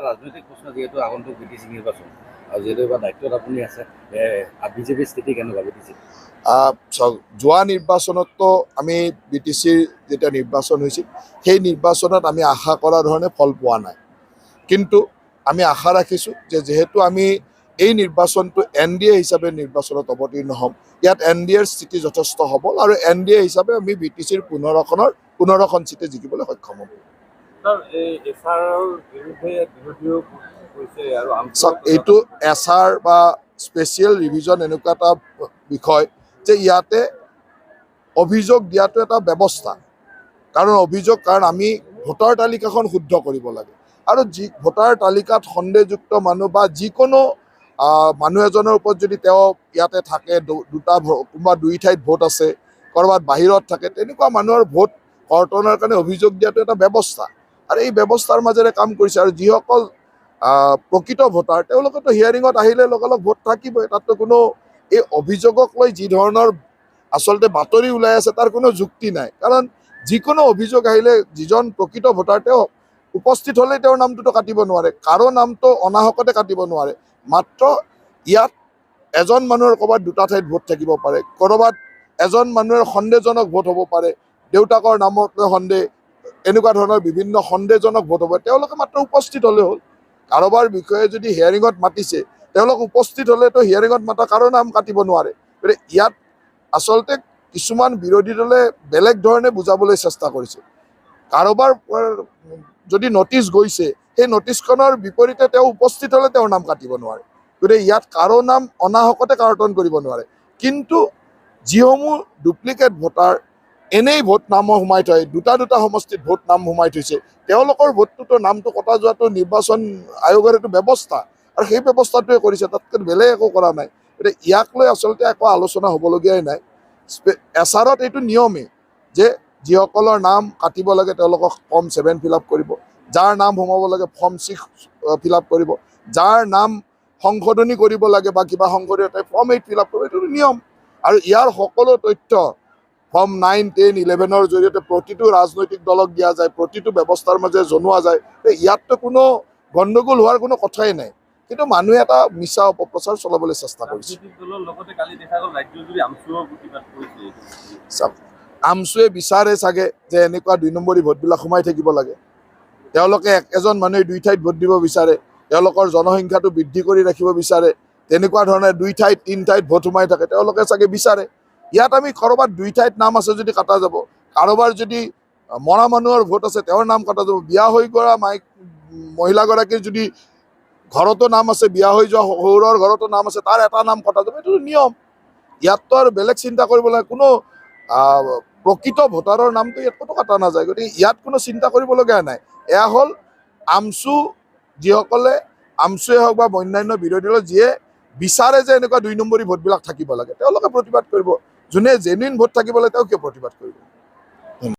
ৰাজনৈতিক প্ৰশ্ন যিহেতু আগন্তুক বিটিচি নিৰ্বাচন আৰু যিহেতু এবাৰ দায়িত্বত আপুনি আছে বিজেপিৰ স্থিতি কেনেকুৱা বিটিচি? যোৱা নিৰ্বাচনতো আমি বিটিচিৰ যেতিয়া নিৰ্বাচন হৈছিল সেই নিৰ্বাচনত আমি আশা কৰা ধৰণে ফল পোৱা নাই, কিন্তু আমি আশা ৰাখিছোঁ যে যিহেতু আমি এই নিৰ্বাচনটো NDA হিচাপে নিৰ্বাচনত অৱতীৰ্ণ হ'ম, ইয়াত NDAৰ স্থিতি যথেষ্ট সবল আৰু NDA হিচাপে আমি বিটিচিৰ 15খন চিটে জিকিবলৈ সক্ষম হ'ম। এইটো SR বা স্পেচিয়েল ৰিভিজন এনেকুৱা এটা বিষয় যে ইয়াতে অভিযোগ দিয়াটো এটা ব্যৱস্থা, কাৰণ আমি ভোটাৰ তালিকাখন শুদ্ধ কৰিব লাগে আৰু ভোটাৰ তালিকাত সন্দেহযুক্ত মানুহ বা যিকোনো মানুহ এজনৰ ওপৰত যদি তেওঁ ইয়াতে থাকে, কোনোবা 2 ঠাইত ভোট আছে, ক'ৰবাত বাহিৰত থাকে, তেনেকুৱা মানুহৰ ভোট কৰ্তনৰ কাৰণে অভিযোগ দিয়াটো এটা ব্যৱস্থা আৰু এই ব্যৱস্থাৰ মাজেৰে কাম কৰিছে। আৰু যিসকল প্ৰকৃত ভোটাৰ তেওঁলোকেতো হিয়াৰিঙত আহিলে লগালগ ভোট থাকিবই, তাততো কোনো এই অভিযোগক লৈ যি ধৰণৰ আচলতে বাতৰি ওলাই আছে তাৰ কোনো যুক্তি নাই, কাৰণ যিকোনো অভিযোগ আহিলে যিজন প্ৰকৃত ভোটাৰ তেওঁ উপস্থিত হ'লেই তেওঁৰ নামটোতো কাটিব নোৱাৰে, কাৰো নামটো অনাহকতে কাটিব নোৱাৰে। মাত্ৰ ইয়াত এজন মানুহৰ ক'ৰবাত 2টা ঠাইত ভোট থাকিব পাৰে, ক'ৰবাত এজন মানুহৰ সন্দেহজনক ভোট হ'ব পাৰে, দেউতাকৰ নামত সন্দেহ, এনেকুৱা ধৰণৰ বিভিন্ন সন্দেহজনক ভোট হ'ব, তেওঁলোকে মাত্ৰ উপস্থিত হ'লে হ'ল। কাৰোবাৰ বিষয়ে যদি হিয়াৰিঙত মাতিছে, তেওঁলোক উপস্থিত হ'লেতো হিয়াৰিঙত মাতা কাৰো নাম কাটিব নোৱাৰে। গতিকে ইয়াত আচলতে কিছুমান বিৰোধী দলে বেলেগ ধৰণে বুজাবলৈ চেষ্টা কৰিছে। কাৰোবাৰ যদি নটিচ গৈছে, সেই নটিচখনৰ বিপৰীতে তেওঁ উপস্থিত হ'লে তেওঁৰ নাম কাটিব নোৱাৰে। গতিকে ইয়াত কাৰো নাম অনাহকতে কাৰ্টন কৰিব নোৱাৰে, কিন্তু যিসমূহ ডুপ্লিকেট ভোটাৰ এনেই ভোট নাম সোমাই থয়, 2টা সমষ্টিত ভোট নাম সোমাই থৈছে, তেওঁলোকৰ ভোটটোতো নামটো কটা যোৱাটো নিৰ্বাচন আয়োগৰ এইটো ব্যৱস্থা আৰু সেই ব্যৱস্থাটোৱে কৰিছে, তাতকৈ বেলেগ একো কৰা নাই। গতিকে ইয়াক লৈ আচলতে একো আলোচনা হ'বলগীয়াই নাই। SRত এইটো নিয়মেই যে যিসকলৰ নাম কাটিব লাগে তেওঁলোকক ফৰ্ম 7 ফিল আপ কৰিব, যাৰ নাম সোমাব লাগে ফৰ্ম 6 ফিল আপ কৰিব, যাৰ নাম সংশোধনী কৰিব লাগে বা কিবা সংশোধনী ফৰ্ম 8 ফিল আপ কৰিব, এইটো নিয়ম। আৰু ইয়াৰ সকলো তথ্য ফৰ্ম 9, 10, 11ৰ জৰিয়তে প্ৰতিটো ৰাজনৈতিক দলক দিয়া যায়, প্ৰতিটো ব্যৱস্থাৰ মাজে জনোৱা যায়। ইয়াততো কোনো গণ্ডগোল হোৱাৰ কোনো কথাই নাই, কিন্তু মানুহে এটা মিছা অপপ্ৰচাৰ চলাবলৈ চেষ্টা কৰিছে। আমচুৱে বিচাৰে চাগে যে এনেকুৱা 2 নম্বৰী ভোটবিলাক সোমাই থাকিব লাগে, তেওঁলোকে এজন মানুহে 2 ঠাইত ভোট দিব বিচাৰে, তেওঁলোকৰ জনসংখ্যাটো বৃদ্ধি কৰি ৰাখিব বিচাৰে, তেনেকুৱা ধৰণে 2 ঠাইত 3 ঠাইত ভোট সোমাই থাকে তেওঁলোকে চাগে বিচাৰে। ইয়াত আমি ক'ৰবাত 2 ঠাইত নাম আছে যদি কাটা যাব, কাৰোবাৰ যদি মৰা মানুহৰ ভোট আছে তেওঁৰ নাম কাটা যাব, বিয়া হৈ যোৱা মহিলাগৰাকীৰ যদি ঘৰতো নাম আছে, বিয়া হৈ যোৱা শহুৰৰ ঘৰতো নাম আছে, তাৰ এটা নাম কটা যাব, এইটো নিয়ম। ইয়াততো আৰু বেলেগ চিন্তা কৰিব লাগে, কোনো প্ৰকৃত ভোটাৰৰ নামটো ইয়াত ক'তো কাটা নাযায়। গতিকে ইয়াত কোনো চিন্তা কৰিবলগীয়া নাই। এয়া হ'ল আমচু, যিসকলে আমচুৱে হওক বা অন্যান্য বিৰোধী দল যিয়ে বিচাৰে যে এনেকুৱা 2 নম্বৰী ভোটবিলাক থাকিব লাগে, তেওঁলোকে প্ৰতিবাদ কৰিব। যোনে জেনুইন ভোট থাকিব লাগে তেওঁ কিয় প্ৰতিবাদ কৰিব?